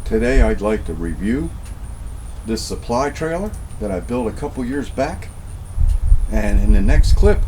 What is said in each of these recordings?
Today I'd like to review this supply trailer that I built a couple years back, and in the next clip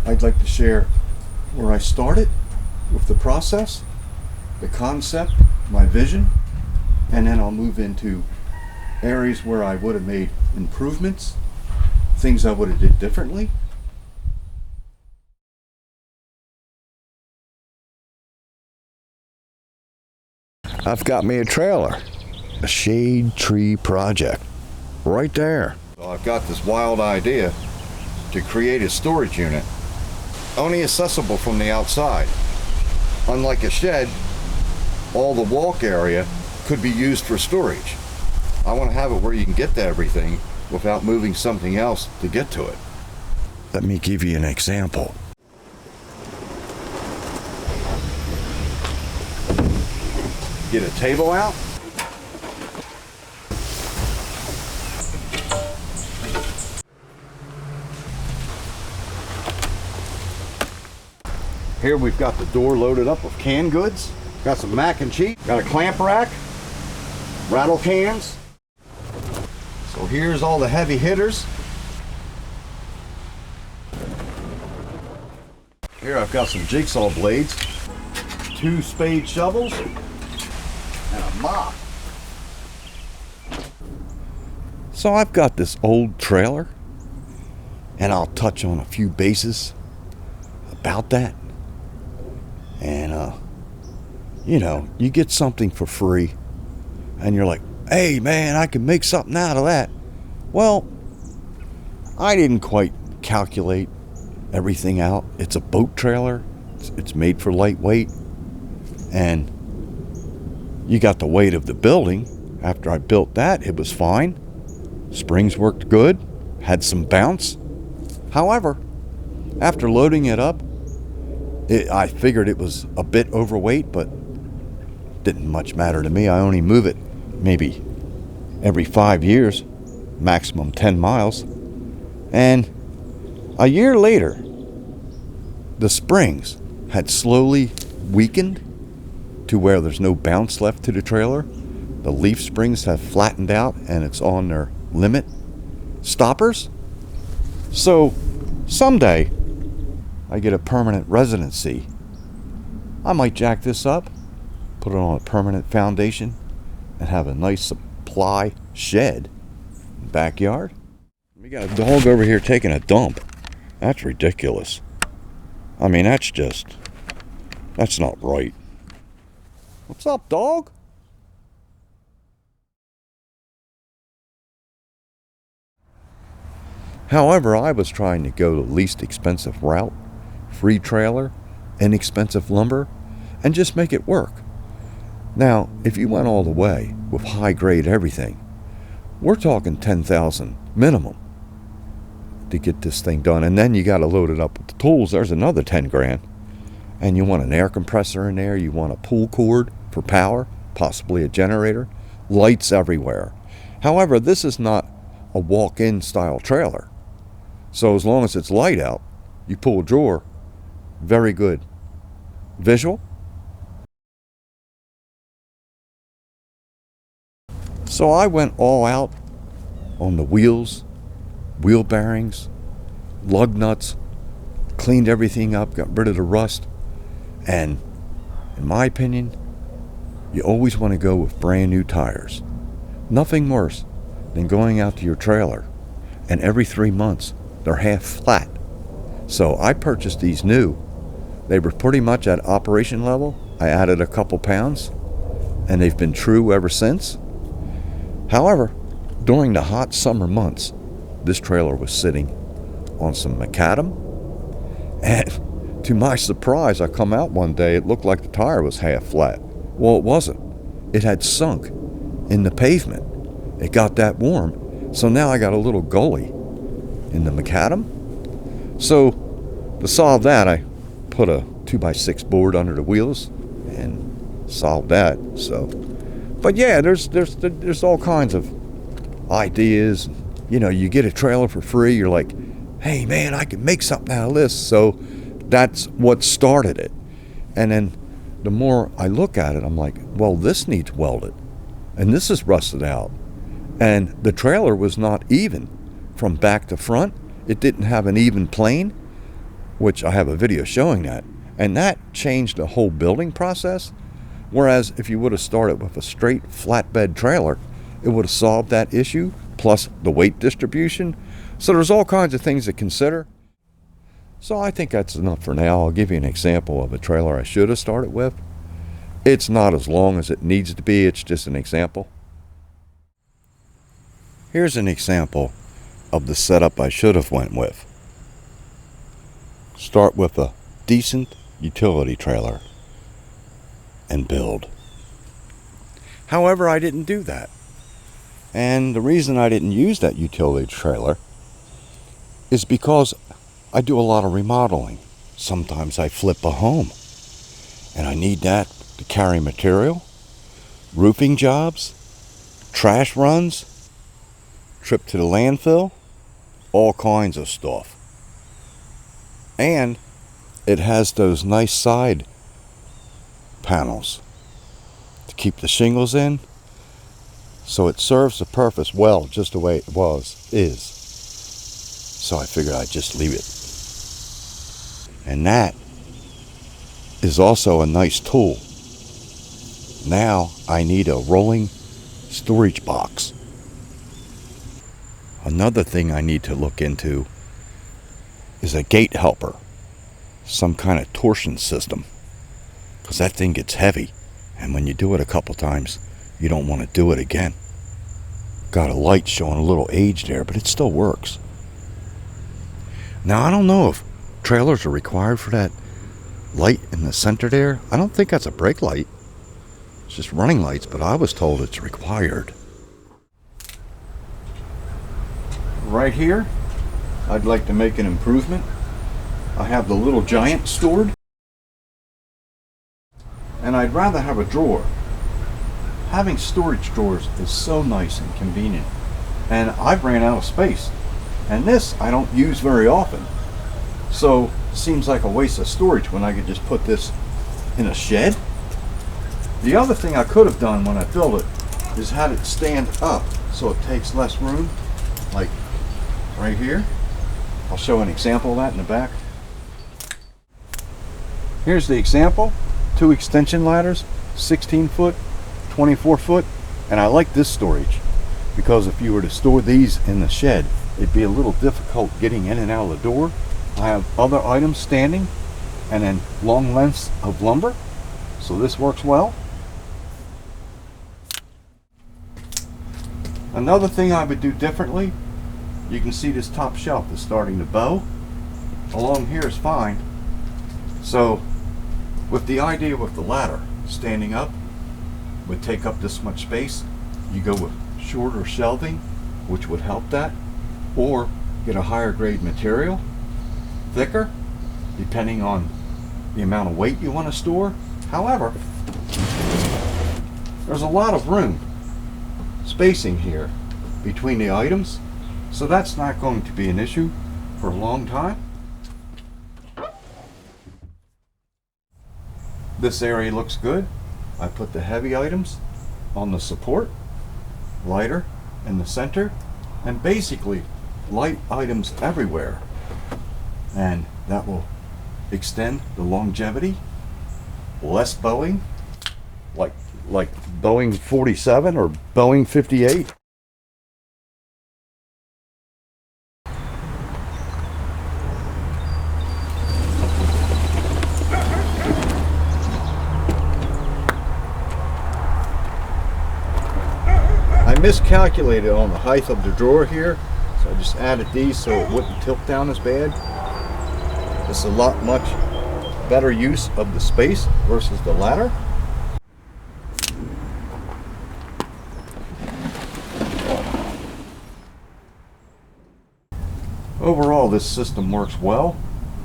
I'd like to share where I started with the process, the concept, my vision, and then I'll move into areas where I would have made improvements, things I would have did differently. I've got me a trailer, a shade tree project, right there. So I've got this wild idea to create a storage unit, only accessible from the outside. Unlike a shed, all the walk area could be used for storage. I want to have it where you can get to everything without moving something else to get to it. Let me give you an example. Get a table out. Here we've got the door loaded up with canned goods. Got some mac and cheese. Got a clamp rack. Rattle cans. So here's all the heavy hitters. Here I've got some jigsaw blades, 2 spade shovels, and a mop. So I've got this old trailer, and I'll touch on a few bases about that. And you know, you get something for free and you're like, hey man, I can make something out of that. Well, I didn't quite calculate everything out. It's a boat trailer. It's made for lightweight, and you got the weight of the building. After I built that, it was fine. Springs worked good, had some bounce. However, after loading it up, I figured it was a bit overweight, but didn't much matter to me. I only move it maybe every 5 years, maximum 10 miles. And a year later, the springs had slowly weakened to where there's no bounce left to the trailer. The leaf springs have flattened out and it's on their limit stoppers. So someday I get a permanent residency, I might jack this up, put it on a permanent foundation, and have a nice supply shed in the backyard. We got a dog over here taking a dump. That's ridiculous. I mean, that's not right. What's up, dog? However, I was trying to go the least expensive route, free trailer, inexpensive lumber, and just make it work. Now, if you went all the way with high grade everything, we're talking $10,000 minimum to get this thing done. And then you got to load it up with the tools. There's another 10 grand. And you want an air compressor in there. You want a pull cord for power, possibly a generator, lights everywhere. However, this is not a walk-in style trailer. So as long as it's light out, you pull a drawer, very good visual. So I went all out on the wheels, wheel bearings, lug nuts, cleaned everything up, got rid of the rust. And in my opinion, you always want to go with brand new tires. Nothing worse than going out to your trailer and every 3 months they're half flat. So I purchased these new. They were pretty much at operation level. I added a couple pounds and they've been true ever since. However, during the hot summer months, this trailer was sitting on some macadam, and to my surprise, I come out one day, it looked like the tire was half flat. Well, it wasn't. It had sunk in the pavement. It got that warm, so now I got a little gully in the macadam. So to solve that, I put a 2x6 board under the wheels and solved that. So, but yeah, there's all kinds of ideas. You know, you get a trailer for free, you're like, hey man, I can make something out of this. So that's what started it. And then the more I look at it, I'm like, well, this needs welded. and this is rusted out. And the trailer was not even from back to front. It didn't have an even plane, which I have a video showing that. And that changed the whole building process. Whereas if you would have started with a straight flatbed trailer, it would have solved that issue, plus the weight distribution. So there's all kinds of things to consider. So I think that's enough for now. I'll give you an example of a trailer I should have started with. It's not as long as it needs to be, it's just an example. Here's an example of the setup I should have went with. Start with a decent utility trailer and build. However, I didn't do that. And the reason I didn't use that utility trailer is because I do a lot of remodeling. Sometimes I flip a home and I need that to carry material, roofing jobs, trash runs, trip to the landfill, all kinds of stuff. And it has those nice side panels to keep the shingles in, so it serves the purpose well, just the way it is. So I figured I'd just leave it. And that is also a nice tool. Now I need a rolling storage box. Another thing I need to look into is a gate helper, some kind of torsion system, because that thing gets heavy, and when you do it a couple times, you don't want to do it again. Got a light showing a little age there, but it still works. Now I don't know if trailers are required for that light in the center there. I don't think that's a brake light. It's just running lights, but I was told it's required. Right here, I'd like to make an improvement. I have the little giant stored, and I'd rather have a drawer. Having storage drawers is so nice and convenient, and I've ran out of space, and this I don't use very often, so it seems like a waste of storage when I could just put this in a shed. The other thing I could have done when I built it is had it stand up so it takes less room, like right here. I'll show an example of that in the back. Here's the example. 2 extension ladders, 16 foot, 24 foot, and I like this storage because if you were to store these in the shed, it'd be a little difficult getting in and out of the door. I have other items standing and then long lengths of lumber, so this works well. Another thing I would do differently, you can see this top shelf is starting to bow. Along here is fine. So with the idea with the ladder standing up would take up this much space, you go with shorter shelving, which would help that, or get a higher grade material, thicker, depending on the amount of weight you want to store. However, there's a lot of room, spacing here between the items, so that's not going to be an issue for a long time. This area looks good. I put the heavy items on the support, lighter in the center, and basically light items everywhere. And that will extend the longevity, less bowing, like Boeing 47 or Boeing 58. I miscalculated on the height of the drawer here, so I just added these so it wouldn't tilt down as bad. This is a much better use of the space versus the ladder. Overall, this system works well.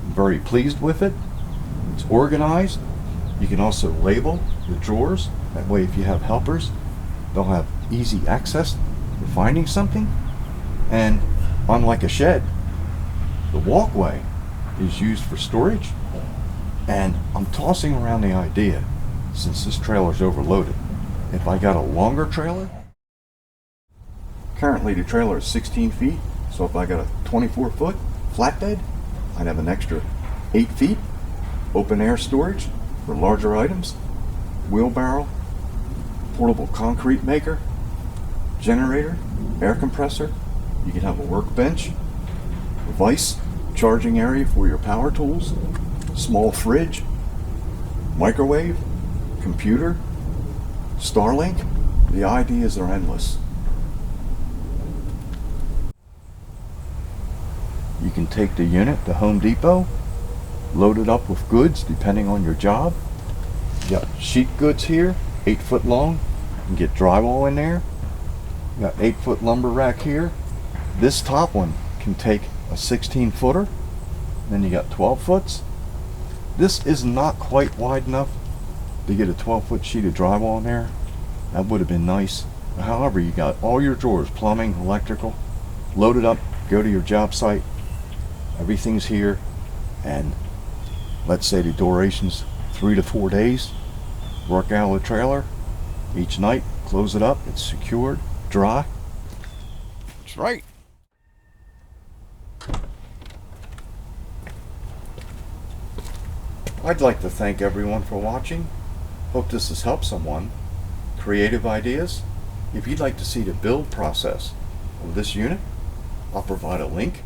I'm very pleased with it. It's organized. You can also label the drawers. That way, if you have helpers, they'll have easy access to finding something. And unlike a shed, the walkway is used for storage. And I'm tossing around the idea, since this trailer is overloaded, if I got a longer trailer, currently the trailer is 16 feet, so if I got a 24-foot flatbed, I'd have an extra 8 feet open air storage for larger items, wheelbarrow, portable concrete maker, generator, air compressor. You could have a workbench, a vise charging area for your power tools, small fridge, microwave, computer, Starlink. The ideas are endless. You can take the unit to Home Depot, load it up with goods depending on your job. You got sheet goods here, 8 foot long. You can get drywall in there. You got 8-foot lumber rack here. This top one can take a 16-footer. Then you got 12 foots. This is not quite wide enough to get a 12-foot sheet of drywall in there. That would have been nice. However, you got all your drawers, plumbing, electrical, loaded up, go to your job site. Everything's here, and let's say the duration's 3 to 4 days. Work out of the trailer each night, close it up, it's secured, dry. That's right. I'd like to thank everyone for watching. Hope this has helped someone. Creative ideas? If you'd like to see the build process of this unit, I'll provide a link